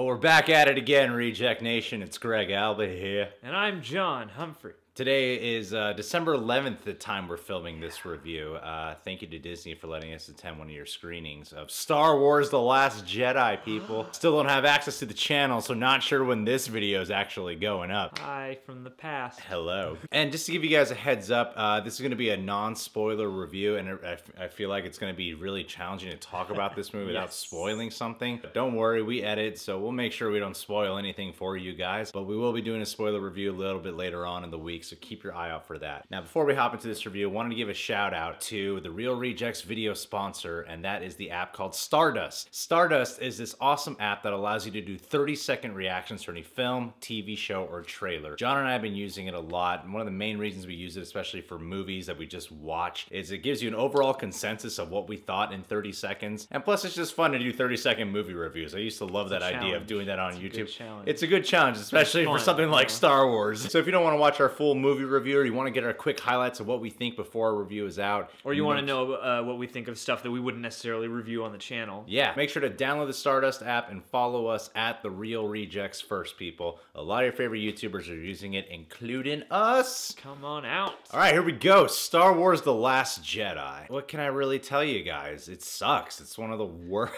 Well, we're back at it again, Reject Nation. It's Greg Alba here. And I'm John Humphrey. Today is December 11th, the time we're filming this review. Thank you to Disney for letting us attend one of your screenings of Star Wars The Last Jedi, people. Still don't have access to the channel, so not sure when this video is actually going up. Hi from the past. Hello. And just to give you guys a heads up, this is going to be a non-spoiler review, and I feel like it's going to be really challenging to talk about this movie without spoiling something. But don't worry, we edit, so we'll make sure we don't spoil anything for you guys. But we will be doing a spoiler review a little bit later on in the week, so keep your eye out for that. Now, before we hop into this review, I wanted to give a shout out to the Real Rejects video sponsor, and that is the app called Stardust. Stardust is this awesome app that allows you to do 30-second reactions for any film, TV show, or trailer. John and I have been using it a lot, and one of the main reasons we use it, especially for movies that we just watch, is it gives you an overall consensus of what we thought in 30 seconds. And plus, it's just fun to do 30-second movie reviews. I used to love that idea of doing that on YouTube. It's a good challenge, especially for something like Star Wars. So if you don't want to watch our full movie review, or you want to get our quick highlights of what we think before our review is out, or you want to know what we think of stuff that we wouldn't necessarily review on the channel, yeah, make sure to download the Stardust app and follow us at The Real Rejects first, people. A lot of your favorite YouTubers are using it, including us. Come on out. All right, here we go. Star Wars The Last Jedi. What can I really tell you guys? It sucks. It's one of the worst.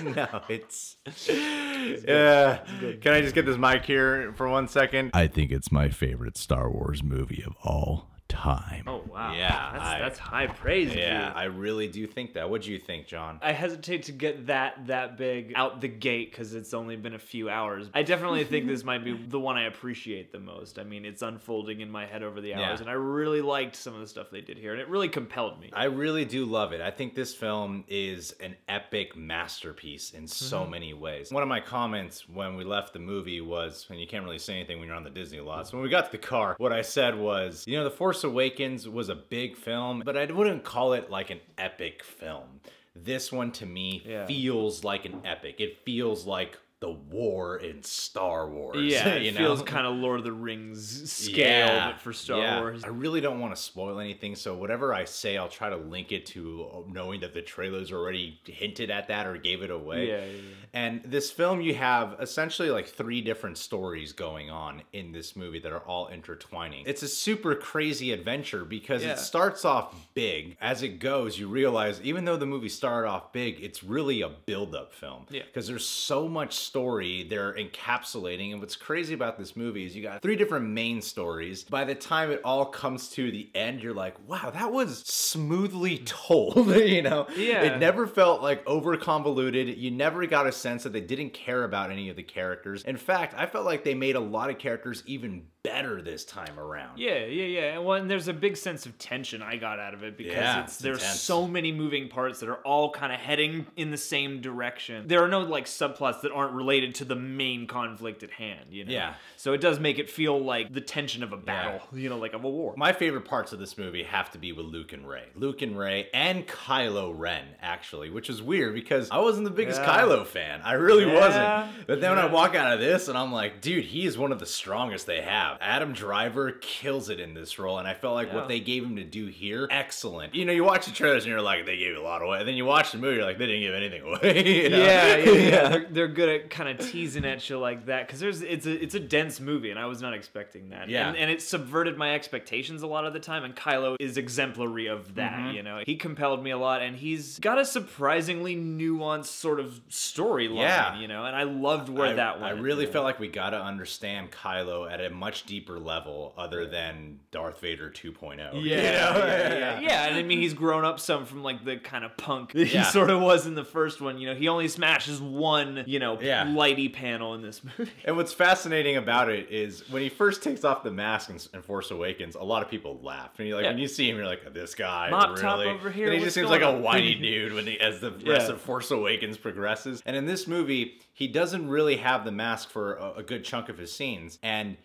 No, it's... Yeah. Can I just get this mic here for 1 second? I think it's my favorite Star Wars movie of all time. Oh wow. Yeah, that's high praise. Yeah, dude. I really do think that. What do you think, John? I hesitate to get that big out the gate because it's only been a few hours. I definitely think this might be the one I appreciate the most. I mean, it's unfolding in my head over the hours, and I really liked some of the stuff they did here, and it really compelled me. I really do love it. I think this film is an epic masterpiece in so many ways. One of my comments when we left the movie was, and you can't really say anything when you're on the Disney lot, so when we got to the car, what I said was, you know, The Force Awakens was a big film, but I wouldn't call it like an epic film. This one to me feels like an epic. It feels like the war in Star Wars. Yeah, it feels kind of Lord of the Rings scale, but for Star Wars. I really don't want to spoil anything, so whatever I say, I'll try to link it to knowing that the trailers already hinted at that or gave it away. And this film, you have essentially like 3 different stories going on in this movie that are all intertwining. It's a super crazy adventure because it starts off big. As it goes, you realize even though the movie started off big, it's really a build-up film. Because there's so much story they're encapsulating, and what's crazy about this movie is you got 3 different main stories. By the time it all comes to the end, you're like, wow, that was smoothly told. You know, it never felt like over convoluted. You never got a sense that they didn't care about any of the characters. In fact, I felt like they made a lot of characters even better this time around. And there's a big sense of tension I got out of it because there's so many moving parts that are all kind of heading in the same direction. There are no like subplots that aren't related to the main conflict at hand, you know? So it does make it feel like the tension of a battle, you know, like of a war. My favorite parts of this movie have to be with Luke and Rey. Luke and Rey and Kylo Ren, actually, which is weird because I wasn't the biggest Kylo fan. I really wasn't. But then when I walk out of this and I'm like, dude, he is one of the strongest they have. Adam Driver kills it in this role, and I felt like what they gave him to do here, excellent. You know, you watch the trailers and you're like, they gave a lot away. And then you watch the movie, you're like, they didn't give anything away. You know? They're good at kind of teasing at you like that because it's a dense movie, and I was not expecting that. And it subverted my expectations a lot of the time, and Kylo is exemplary of that. You know, he compelled me a lot, and he's got a surprisingly nuanced sort of storyline. You know, and I loved where that went. I really felt like we got to understand Kylo at a much deeper level other than Darth Vader 2.0. And I mean, he's grown up some from like the kind of punk that he sort of was in the first one. You know, he only smashes one, you know, lighty panel in this movie. And what's fascinating about it is when he first takes off the mask in Force Awakens, a lot of people laugh. And you're like, when you see him, you're like, this guy, Mop really? top over here. And he just seems like a whiny dude as the rest of Force Awakens progresses. And in this movie, he doesn't really have the mask for a good chunk of his scenes. And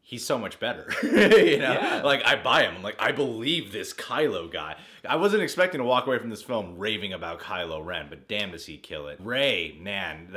he's so much better. You know, yeah. Like I buy him. I'm like, I believe this Kylo guy. I wasn't expecting to walk away from this film raving about Kylo Ren, but damn does he kill it. Rey, man,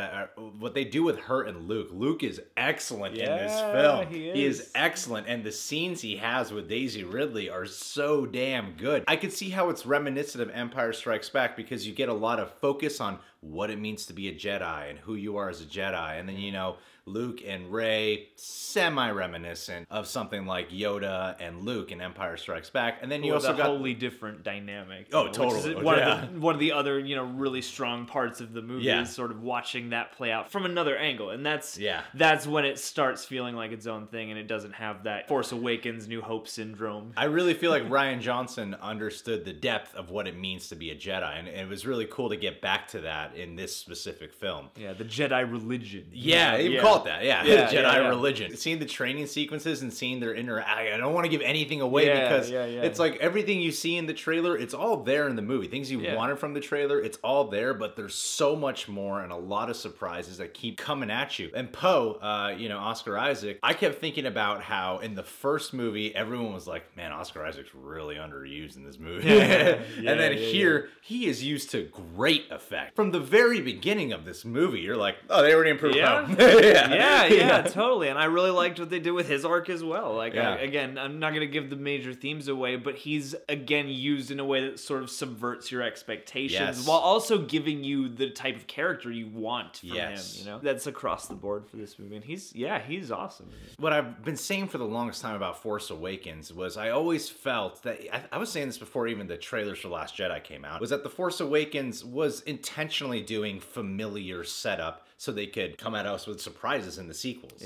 what they do with her and Luke. Luke is excellent in this film. He is excellent, and the scenes he has with Daisy Ridley are so damn good. I could see how it's reminiscent of Empire Strikes Back because you get a lot of focus on what it means to be a Jedi and who you are as a Jedi, and then you know, Luke and Rey, semi-reminiscent of something like Yoda and Luke in Empire Strikes Back. And then you also got... wholly different dynamic. Oh, totally. One of the other, you know, really strong parts of the movie is sort of watching that play out from another angle. And that's when it starts feeling like its own thing and it doesn't have that Force Awakens, New Hope syndrome. I really feel like Rian Johnson understood the depth of what it means to be a Jedi. And it was really cool to get back to that in this specific film. Yeah, the Jedi religion. Yeah, you call it that. Yeah, Jedi religion. Seeing the training sequences and seeing their I don't want to give anything away because it's like everything you see in the trailer, it's all there in the movie. Things you wanted from the trailer, it's all there, but there's so much more and a lot of surprises that keep coming at you. And Poe, you know, Oscar Isaac, I kept thinking about how in the first movie, everyone was like, man, Oscar Isaac's really underused in this movie. And then here, he is used to great effect. From the very beginning of this movie, you're like, oh, they already improved Poe. Yeah, totally. And I really liked what they did with his arc as well. Like, again, I'm not going to give the major themes away, but he's, again, used in a way that sort of subverts your expectations while also giving you the type of character you want from him, you know? That's across the board for this movie. And he's awesome. What I've been saying for the longest time about Force Awakens was I always felt that, I was saying this before even the trailers for Last Jedi came out, was that The Force Awakens was intentionally doing familiar setup so they could come at us with surprises in the sequels.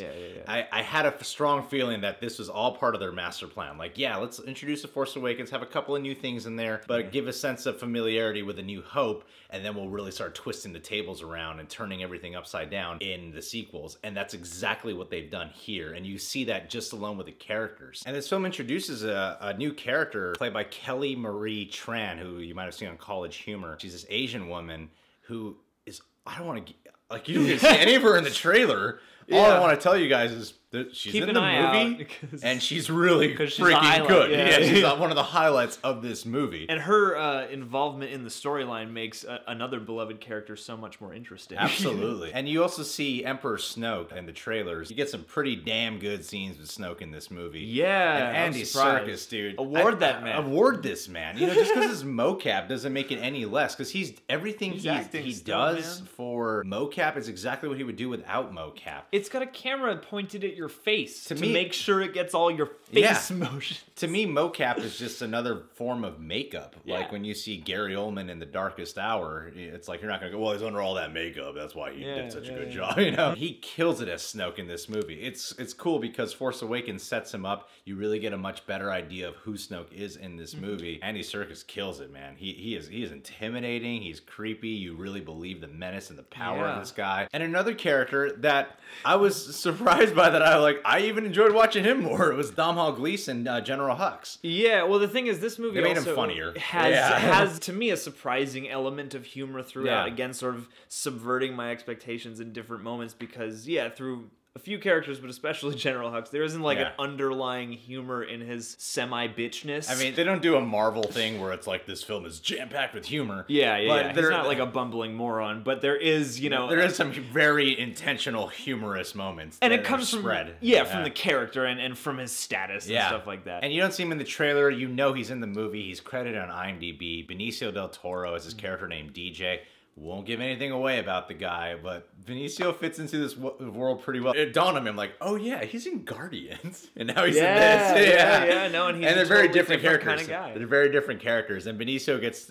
I had a strong feeling that this was all part of their master plan. Like, yeah, let's introduce The Force Awakens, have a couple of new things in there, but give a sense of familiarity with A New Hope, and then we'll really start twisting the tables around and turning everything upside down in the sequels. And that's exactly what they've done here. And you see that just alone with the characters. And this film introduces a new character played by Kelly Marie Tran, who you might have seen on College Humor. She's this Asian woman who is, I don't want to... Like, you didn't see any of her in the trailer. All I want to tell you guys is that she's in the movie, and she's really freaking good. Yeah, she's one of the highlights of this movie. And her involvement in the storyline makes another beloved character so much more interesting. Absolutely. And you also see Emperor Snoke in the trailers. You get some pretty damn good scenes with Snoke in this movie. Yeah, and Andy Serkis, dude. Award that man. Award this man. You know, just because his mocap doesn't make it any less, because everything he does for mocap is exactly what he would do without mocap. It's got a camera pointed at your face to make sure it gets all your face motion. To me, mocap is just another form of makeup. Like when you see Gary Oldman in The Darkest Hour, it's like you're not gonna go, well, he's under all that makeup, that's why he did such a good job. You know, he kills it as Snoke in this movie. It's cool because Force Awakens sets him up. You really get a much better idea of who Snoke is in this movie. Andy Serkis kills it, man. He is intimidating. He's creepy. You really believe the menace and the power of this guy. And another character that I was surprised by, that I even enjoyed watching him more. It was Domhnall Gleeson, General Hux. Yeah, well, the thing is, this movie made him funnier. Has to me a surprising element of humor throughout. Again, sort of subverting my expectations in different moments because through a few characters, but especially General Hux, there isn't like an underlying humor in his semi-bitchness. I mean, they don't do a Marvel thing where it's like this film is jam-packed with humor. Yeah. He's not like a bumbling moron, but there is, you know... There is some very intentional, humorous moments. And it comes from the character and from his status and stuff like that. And you don't see him in the trailer. You know he's in the movie. He's credited on IMDb. Benicio del Toro is his character named DJ. Won't give anything away about the guy, but Benicio fits into this world pretty well. It dawned on me, I'm like, oh yeah, he's in Guardians, and now he's in this. And they're very different characters. Kind of guy. They're very different characters, and Benicio gets,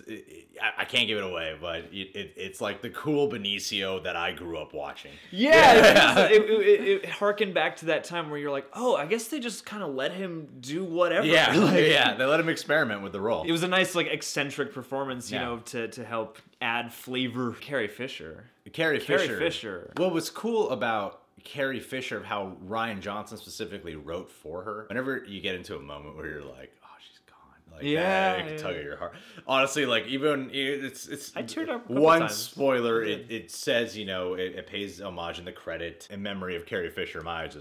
I can't give it away, but it's like the cool Benicio that I grew up watching. It harkened back to that time where you're like, oh, I guess they just kind of let him do whatever. They let him experiment with the role. It was a nice, like, eccentric performance, you know, to help add flavor. Carrie Fisher. Carrie Fisher. What was cool about Carrie Fisher, of how Rian Johnson specifically wrote for her, whenever you get into a moment where you're like, oh, she's gone. Like, it can tug at your heart. Honestly, like, even it's I teared up one times. spoiler. It says, you know, it pays homage in the credit in memory of Carrie Fisher. My eyes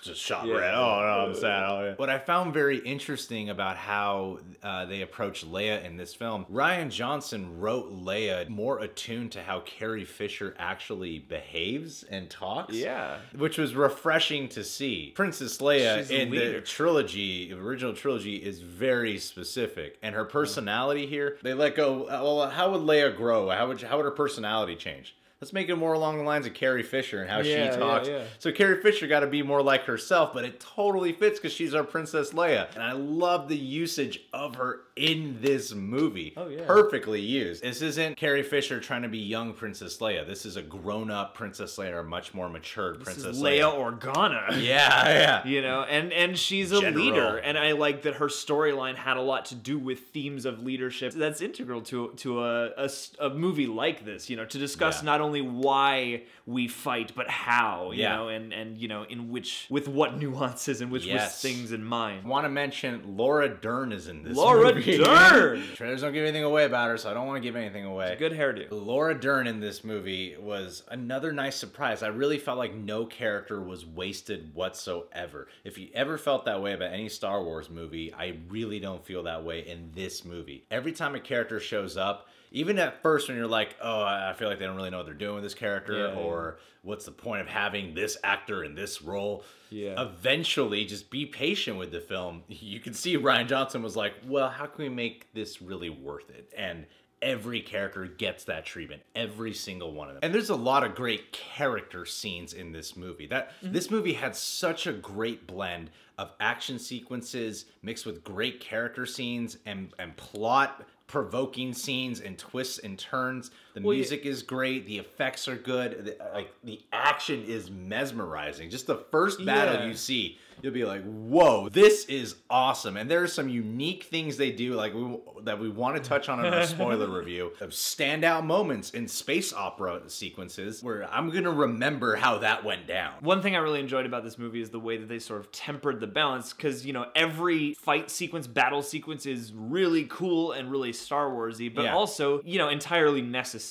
just shot red. Oh no, I'm sad. Oh, yeah. What I found very interesting about how they approach Leia in this film, Rian Johnson wrote Leia more attuned to how Carrie Fisher actually behaves and talks. Yeah, which was refreshing to see. Princess Leia in the trilogy, original trilogy, is very specific, and her personality here, they let go. Well, how would Leia grow? How would her personality change? Let's make it more along the lines of Carrie Fisher and how she talks. So Carrie Fisher got to be more like herself, but it totally fits because she's our Princess Leia. And I love the usage of her in this movie. Perfectly used. This isn't Carrie Fisher trying to be young Princess Leia. This is a grown-up Princess Leia, or much more matured Princess Leia. Leia Organa. Yeah. You know, and she's a leader. And I like that her storyline had a lot to do with themes of leadership. That's integral to a movie like this, you know, to discuss not only why we fight, but how, you know, and you know, with what nuances and with things in mind. I want to mention Laura Dern is in this movie. Dern! Trailers don't give anything away about her, so I don't want to give anything away. It's a good hairdo. Laura Dern in this movie was another nice surprise. I really felt like no character was wasted whatsoever. If you ever felt that way about any Star Wars movie, I really don't feel that way in this movie. Every time a character shows up, even at first when you're like, oh, I feel like they don't really know what they're doing with this character, or what's the point of having this actor in this role? Eventually, just be patient with the film. You can see Rian Johnson was like, well, how can we make this really worth it? And every character gets that treatment, every single one of them. And there's a lot of great character scenes in this movie. This movie had such a great blend of action sequences mixed with great character scenes and plot provoking scenes and twists and turns. The music is great. The effects are good. The action is mesmerizing. Just the first battle you see, you'll be like, whoa, this is awesome. And there are some unique things they do that we want to touch on in our spoiler review of standout moments in space opera sequences where I'm going to remember how that went down. One thing I really enjoyed about this movie is the way that they sort of tempered the balance, because, you know, every fight sequence, battle sequence is really cool and really Star Wars-y, but also, you know, entirely necessary.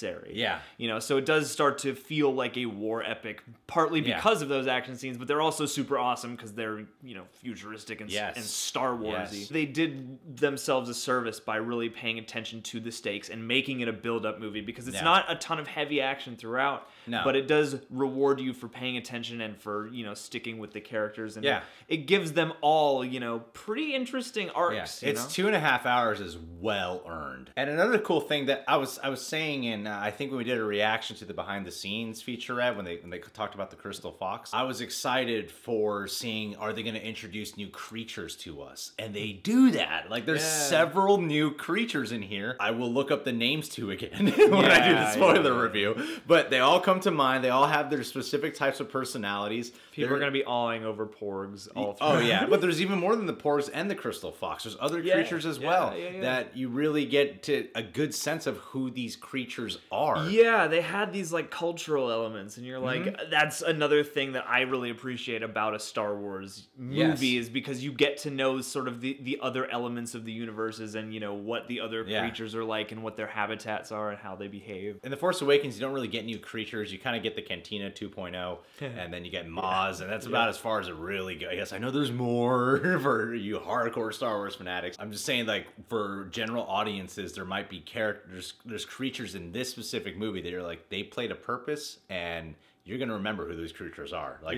You know, so it does start to feel like a war epic, partly because of those action scenes, but they're also super awesome because they're, you know, futuristic and Star Wars-y. They did themselves a service by really paying attention to the stakes and making it a build-up movie, because it's not a ton of heavy action throughout, but it does reward you for paying attention and for, you know, sticking with the characters, and it gives them all, you know, pretty interesting arcs. It's 2.5 hours is well earned. And another cool thing that I was saying in I think when we did a reaction to the behind the scenes featurette when they talked about the Crystal Fox, I was excited for seeing, are they going to introduce new creatures to us? And they do that. Like, there's several new creatures in here. I will look up the names to again when I do the spoiler review. But they all come to mind. They all have their specific types of personalities. People are going to be awing over porgs all through. Oh yeah, but there's even more than the porgs and the Crystal Fox. There's other creatures as well that you really get to a good sense of who these creatures are. Yeah, they had these like cultural elements, and you're like, that's another thing that I really appreciate about a Star Wars movie is because you get to know sort of the other elements of the universes, and you know what the other creatures are like and what their habitats are and how they behave. In The Force Awakens, you don't really get new creatures. You kind of get the Cantina 2.0, and then you get Maz, and that's about as far as it really goes. I guess I know there's more for you hardcore Star Wars fanatics. I'm just saying, like, for general audiences, there might be characters, there's creatures in this specific movie that are like, they played a purpose, and you're gonna remember who those creatures are. Like,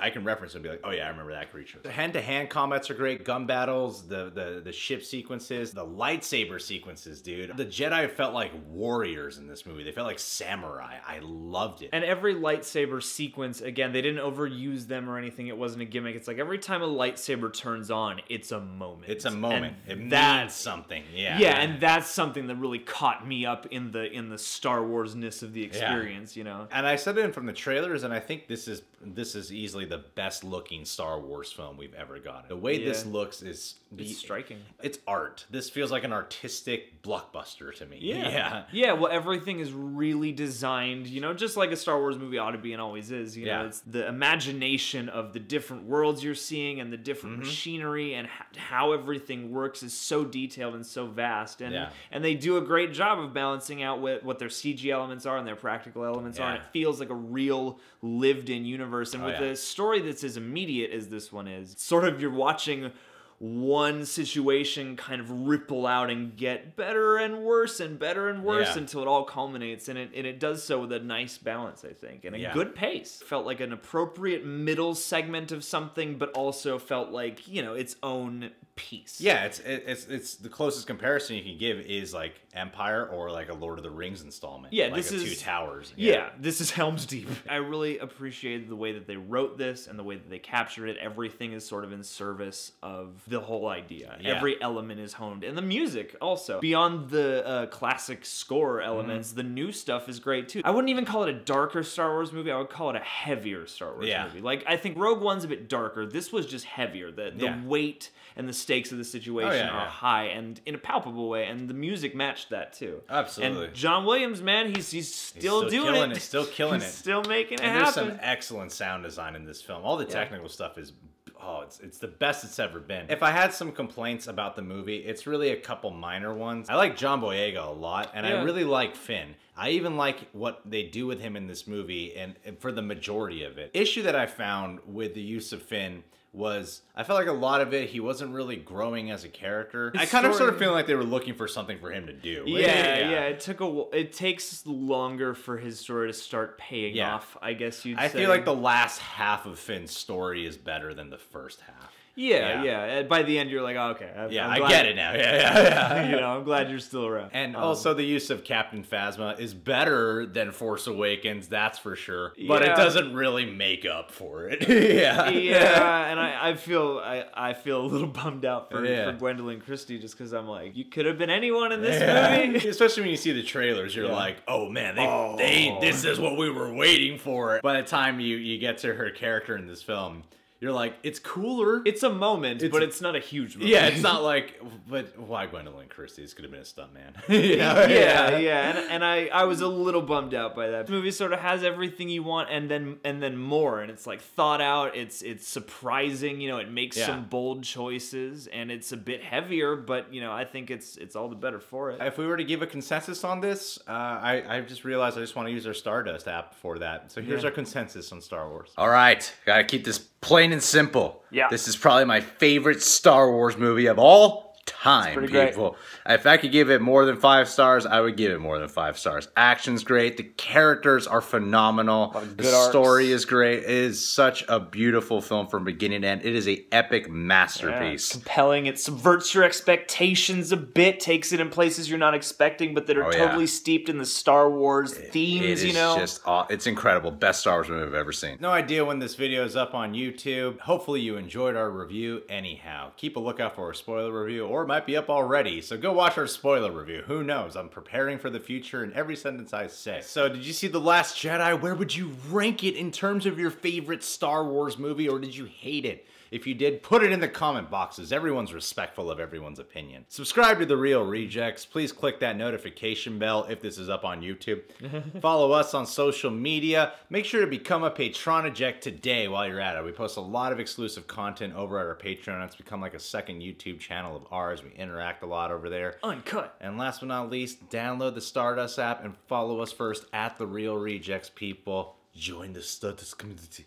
I can reference them and be like, oh yeah, I remember that creature. The hand-to-hand combats are great. Gun battles, the ship sequences, the lightsaber sequences, dude. The Jedi felt like warriors in this movie. They felt like samurai. I loved it. And every lightsaber sequence, again, they didn't overuse them or anything. It wasn't a gimmick. It's like every time a lightsaber turns on, it's a moment. It's a moment. It means something. Yeah, and that's something that really caught me up in the Star Wars-ness of the experience, you know. And I said it from the trailers, and I think this is this is easily the best looking Star Wars film we've ever gotten. The way this looks is it's striking. It's art. This feels like an artistic blockbuster to me. Yeah, well, everything is really designed, you know, just like a Star Wars movie ought to be and always is. You know, it's the imagination of the different worlds you're seeing and the different machinery and how everything works is so detailed and so vast. And they do a great job of balancing out what their CG elements are and their practical elements are. And it feels like a real lived-in universe. And with a story that's as immediate as this one is, sort of you're watching one situation kind of ripple out and get better and worse until it all culminates, and it does so with a nice balance, I think, and a good pace. Felt like an appropriate middle segment of something, but also felt like, you know, its own piece. Yeah, it's the closest comparison you can give is like Empire or like a Lord of the Rings installment. Yeah, like this is Two Towers. Yeah, this is Helm's Deep. I really appreciated the way that they wrote this and the way that they captured it. Everything is sort of in service of the whole idea. Every element is honed, and the music also. Beyond the classic score elements, the new stuff is great too. I wouldn't even call it a darker Star Wars movie. I would call it a heavier Star Wars movie. Like, I think Rogue One's a bit darker. This was just heavier. The weight and the stakes of the situation are high and in a palpable way, and the music matched that too. Absolutely. And John Williams, man, he's still doing it. Still killing it. Still making it and happen. There's some excellent sound design in this film. All the technical stuff is it's the best it's ever been. If I had some complaints about the movie, it's really a couple minor ones. I like John Boyega a lot, and I really like Finn. I even like what they do with him in this movie, and for the majority of it. Issue that I found with the use of Finn was I felt like a lot of it he wasn't really growing as a character. I kind of sort of feel like they were looking for something for him to do. It takes longer for his story to start paying off, I guess you'd say. I feel like the last half of Finn's story is better than the first half. Yeah. By the end, you're like, oh, okay. I get it now. Yeah. You know, I'm glad you're still around. And also, the use of Captain Phasma is better than Force Awakens, that's for sure. But it doesn't really make up for it. And I feel a little bummed out for Gwendolyn Christie, just because I'm like, you could have been anyone in this movie. Especially when you see the trailers, you're like, oh man, this is what we were waiting for. By the time you get to her character in this film, you're like, it's cooler. It's a moment, but it's not a huge moment. Yeah, it's not like, but why Gwendolyn Christie? This could have been a stuntman. And I was a little bummed out by that. The movie sort of has everything you want and then more, and it's like thought out. It's surprising. You know, it makes some bold choices, and it's a bit heavier, but you know, I think it's all the better for it. If we were to give a consensus on this, I just realized I just want to use our Stardust app for that. So here's our consensus on Star Wars. All right, gotta keep this plain and simple. Yeah. This is probably my favorite Star Wars movie of all time, people. Great. If I could give it more than 5 stars, I would give it more than 5 stars. Action's great. The characters are phenomenal. The story is great. It is such a beautiful film from beginning to end. It is an epic masterpiece. Compelling. It subverts your expectations a bit, takes it in places you're not expecting, but that are totally steeped in the Star Wars themes, you know? It's incredible. Best Star Wars movie I've ever seen. No idea when this video is up on YouTube. Hopefully you enjoyed our review anyhow. Keep a lookout for a spoiler review, or it might be up already, so go watch our spoiler review. Who knows? I'm preparing for the future in every sentence I say. So, did you see The Last Jedi? Where would you rank it in terms of your favorite Star Wars movie, or did you hate it? If you did, put it in the comment boxes. Everyone's respectful of everyone's opinion. Subscribe to The Real Rejects. Please click that notification bell if this is up on YouTube. Follow us on social media. Make sure to become a Patronaject today while you're at it. We post a lot of exclusive content over at our Patreon. It's become like a second YouTube channel of ours. We interact a lot over there. Uncut. And last but not least, download the Stardust app and follow us first at The Real Rejects, people. Join the Stardust community.